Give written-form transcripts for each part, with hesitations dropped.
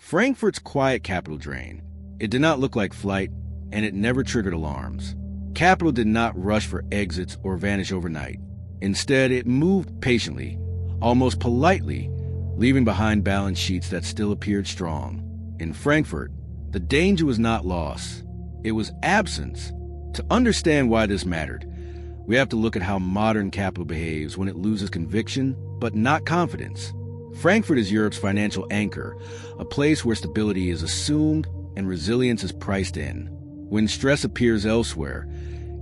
Frankfurt's quiet capital drain. It did not look like flight, and it never triggered alarms. Capital did not rush for exits or vanish overnight. Instead, it moved patiently, almost politely, leaving behind balance sheets that still appeared strong. In Frankfurt, the danger was not loss. It was absence. To understand why this mattered, we have to look at how modern capital behaves when it loses conviction, but not confidence. Frankfurt is Europe's financial anchor, a place where stability is assumed and resilience is priced in. When stress appears elsewhere,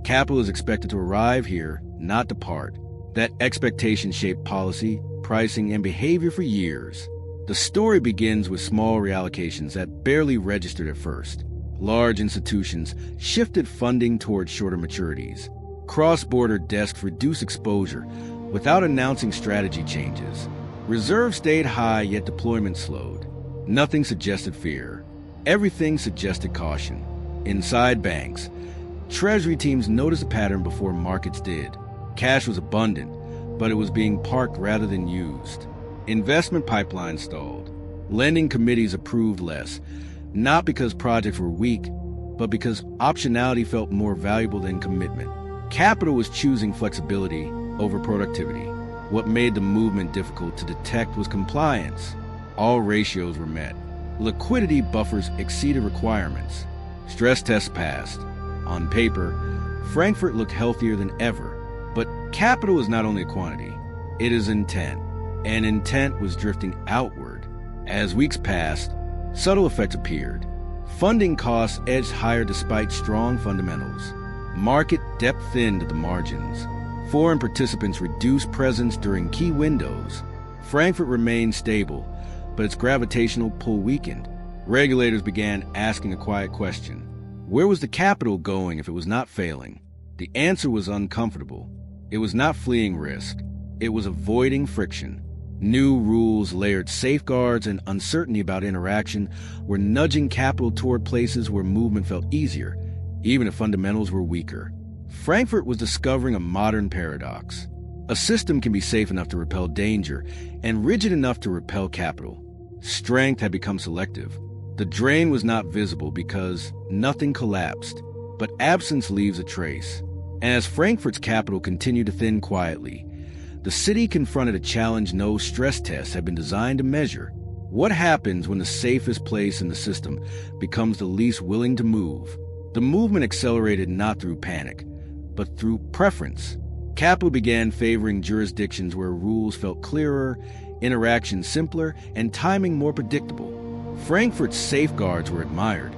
capital is expected to arrive here, not depart. That expectation shaped policy, pricing, and behavior for years. The story begins with small reallocations that barely registered at first. Large institutions shifted funding towards shorter maturities. Cross-border desks reduced exposure without announcing strategy changes. Reserves stayed high, yet deployment slowed. Nothing suggested fear. Everything suggested caution. Inside banks, treasury teams noticed a pattern before markets did. Cash was abundant, but it was being parked rather than used. Investment pipelines stalled. Lending committees approved less, not because projects were weak, but because optionality felt more valuable than commitment. Capital was choosing flexibility over productivity. What made the movement difficult to detect was compliance. All ratios were met. Liquidity buffers exceeded requirements. Stress tests passed. On paper, Frankfurt looked healthier than ever. But capital is not only a quantity, it is intent. And intent was drifting outward. As weeks passed, subtle effects appeared. Funding costs edged higher despite strong fundamentals. Market depth thinned at the margins. Foreign participants reduced presence during key windows. Frankfurt remained stable, but its gravitational pull weakened. Regulators began asking a quiet question. Where was the capital going if it was not failing? The answer was uncomfortable. It was not fleeing risk. It was avoiding friction. New rules, layered safeguards, and uncertainty about interaction were nudging capital toward places where movement felt easier, even if fundamentals were weaker. Frankfurt was discovering a modern paradox. A system can be safe enough to repel danger and rigid enough to repel capital. Strength had become selective. The drain was not visible because nothing collapsed, but absence leaves a trace. And as Frankfurt's capital continued to thin quietly, the city confronted a challenge no stress tests had been designed to measure. What happens when the safest place in the system becomes the least willing to move? The movement accelerated not through panic, but through preference. Capital began favoring jurisdictions where rules felt clearer, interaction simpler, and timing more predictable. Frankfurt's safeguards were admired,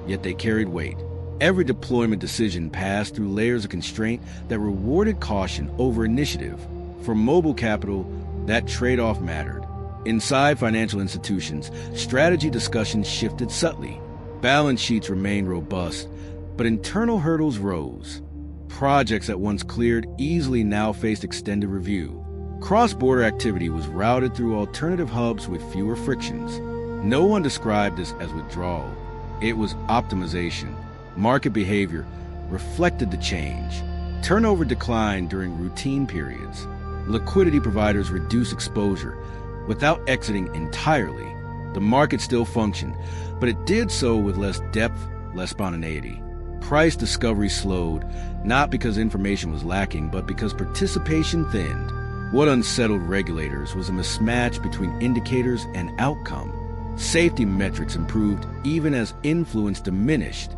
yet they carried weight. Every deployment decision passed through layers of constraint that rewarded caution over initiative. For mobile capital, that trade-off mattered. Inside financial institutions, strategy discussions shifted subtly. Balance sheets remained robust, but internal hurdles rose. Projects that once cleared easily now faced extended review. Cross-border activity was routed through alternative hubs with fewer frictions. No one described this as withdrawal. It was optimization. Market behavior reflected the change. Turnover declined during routine periods. Liquidity providers reduced exposure without exiting entirely. The market still functioned, but it did so with less depth, less spontaneity. Price discovery slowed, not because information was lacking, but because participation thinned. What unsettled regulators was a mismatch between indicators and outcome. Safety metrics improved even as influence diminished.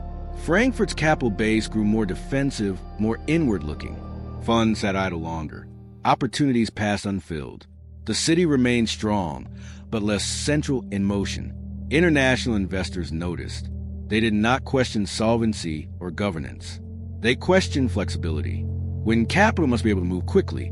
Frankfurt's capital base grew more defensive, more inward-looking. Funds sat idle longer. Opportunities passed unfilled. The city remained strong, but less central in motion. International investors noticed. They did not question solvency or governance. They questioned flexibility. When capital must be able to move quickly,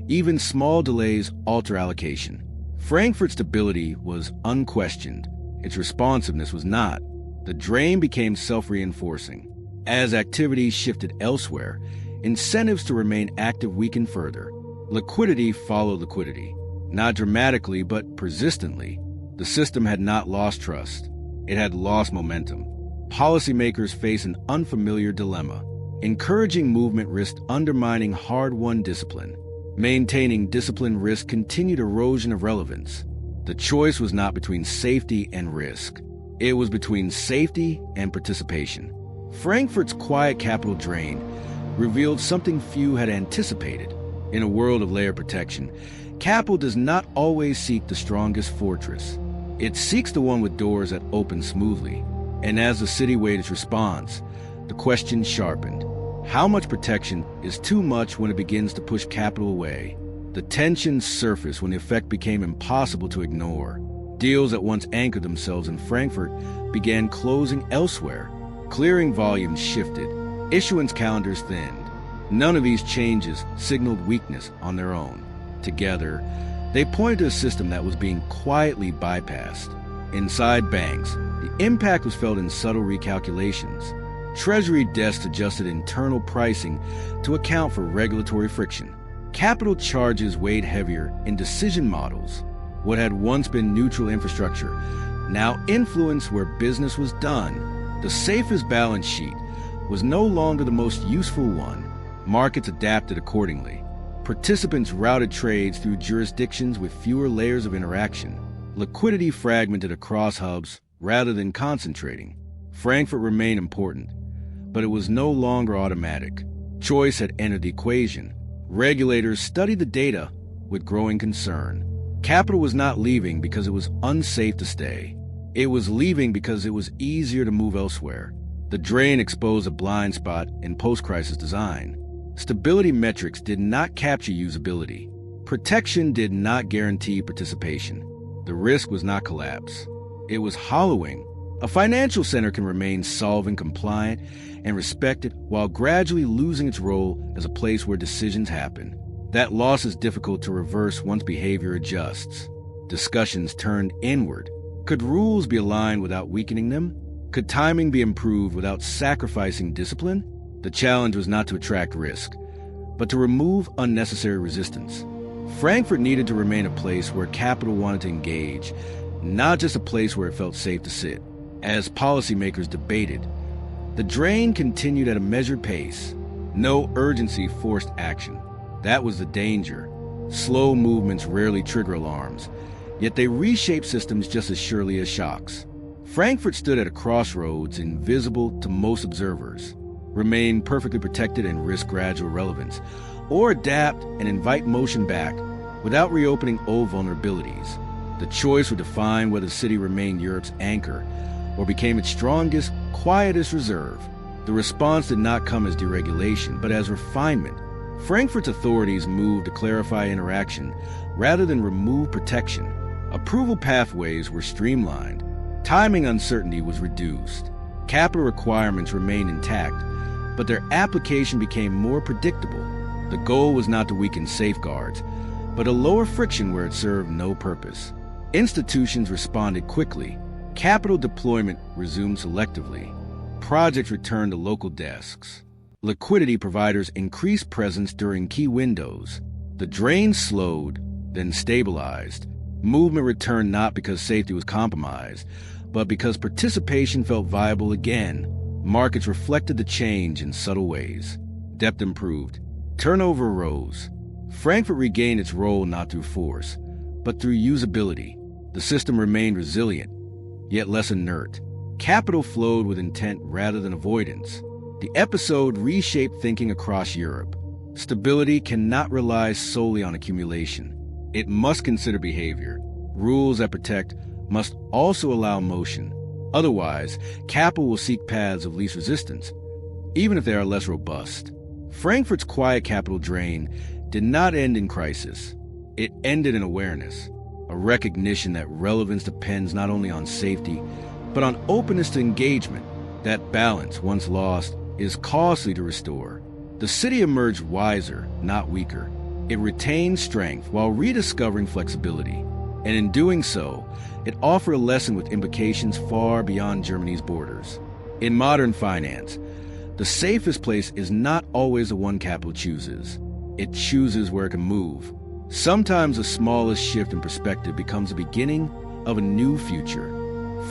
even small delays alter allocation. Frankfurt's stability was unquestioned. Its responsiveness was not. The drain became self-reinforcing. As activity shifted elsewhere, incentives to remain active weakened further. Liquidity followed liquidity. Not dramatically, but persistently. The system had not lost trust. It had lost momentum. Policymakers face an unfamiliar dilemma. Encouraging movement risked undermining hard-won discipline. Maintaining discipline risked continued erosion of relevance. The choice was not between safety and risk. It was between safety and participation. Frankfurt's quiet capital drain revealed something few had anticipated. In a world of layered protection, capital does not always seek the strongest fortress. It seeks the one with doors that open smoothly. And as the city waited its response, the question sharpened. How much protection is too much when it begins to push capital away? The tension surfaced when the effect became impossible to ignore. Deals that once anchored themselves in Frankfurt began closing elsewhere. Clearing volumes shifted. Issuance calendars thinned. None of these changes signaled weakness on their own. Together, they pointed to a system that was being quietly bypassed. Inside banks, the impact was felt in subtle recalculations. Treasury desks adjusted internal pricing to account for regulatory friction. Capital charges weighed heavier in decision models. What had once been neutral infrastructure now influenced where business was done. The safest balance sheet was no longer the most useful one. Markets adapted accordingly. Participants routed trades through jurisdictions with fewer layers of interaction. Liquidity fragmented across hubs rather than concentrating. Frankfurt remained important, but it was no longer automatic. Choice had entered the equation. Regulators studied the data with growing concern. Capital was not leaving because it was unsafe to stay. It was leaving because it was easier to move elsewhere. The drain exposed a blind spot in post-crisis design. Stability metrics did not capture usability. Protection did not guarantee participation. The risk was not collapse. It was hollowing. A financial center can remain solvent, compliant, and respected while gradually losing its role as a place where decisions happen. That loss is difficult to reverse once behavior adjusts. Discussions turned inward. Could rules be aligned without weakening them? Could timing be improved without sacrificing discipline? The challenge was not to attract risk, but to remove unnecessary resistance. Frankfurt needed to remain a place where capital wanted to engage, not just a place where it felt safe to sit. As policymakers debated, the drain continued at a measured pace. No urgency forced action. That was the danger. Slow movements rarely trigger alarms, yet they reshape systems just as surely as shocks. Frankfurt stood at a crossroads, invisible to most observers. Remain perfectly protected and risk gradual relevance, or adapt and invite motion back without reopening old vulnerabilities. The choice would define whether the city remained Europe's anchor or became its strongest, quietest reserve. The response did not come as deregulation, but as refinement. Frankfurt's authorities moved to clarify interaction rather than remove protection. Approval pathways were streamlined. Timing uncertainty was reduced. Capital requirements remained intact, but their application became more predictable. The goal was not to weaken safeguards, but to lower friction where it served no purpose. Institutions responded quickly. Capital deployment resumed selectively. Projects returned to local desks. Liquidity providers increased presence during key windows. The drain slowed, then stabilized. Movement returned not because safety was compromised, but because participation felt viable again. Markets reflected the change in subtle ways. Depth improved. Turnover rose. Frankfurt regained its role not through force, but through usability. The system remained resilient, yet less inert. Capital flowed with intent rather than avoidance. The episode reshaped thinking across Europe. Stability cannot rely solely on accumulation. It must consider behavior. Rules that protect must also allow motion. Otherwise, capital will seek paths of least resistance, even if they are less robust. Frankfurt's quiet capital drain did not end in crisis. It ended in awareness, a recognition that relevance depends not only on safety, but on openness to engagement. That balance, once lost, is costly to restore. The city emerged wiser, not weaker. It retained strength while rediscovering flexibility. And in doing so, it offered a lesson with implications far beyond Germany's borders. In modern finance, the safest place is not always the one capital chooses. It chooses where it can move. Sometimes the smallest shift in perspective becomes the beginning of a new future. Frankfurt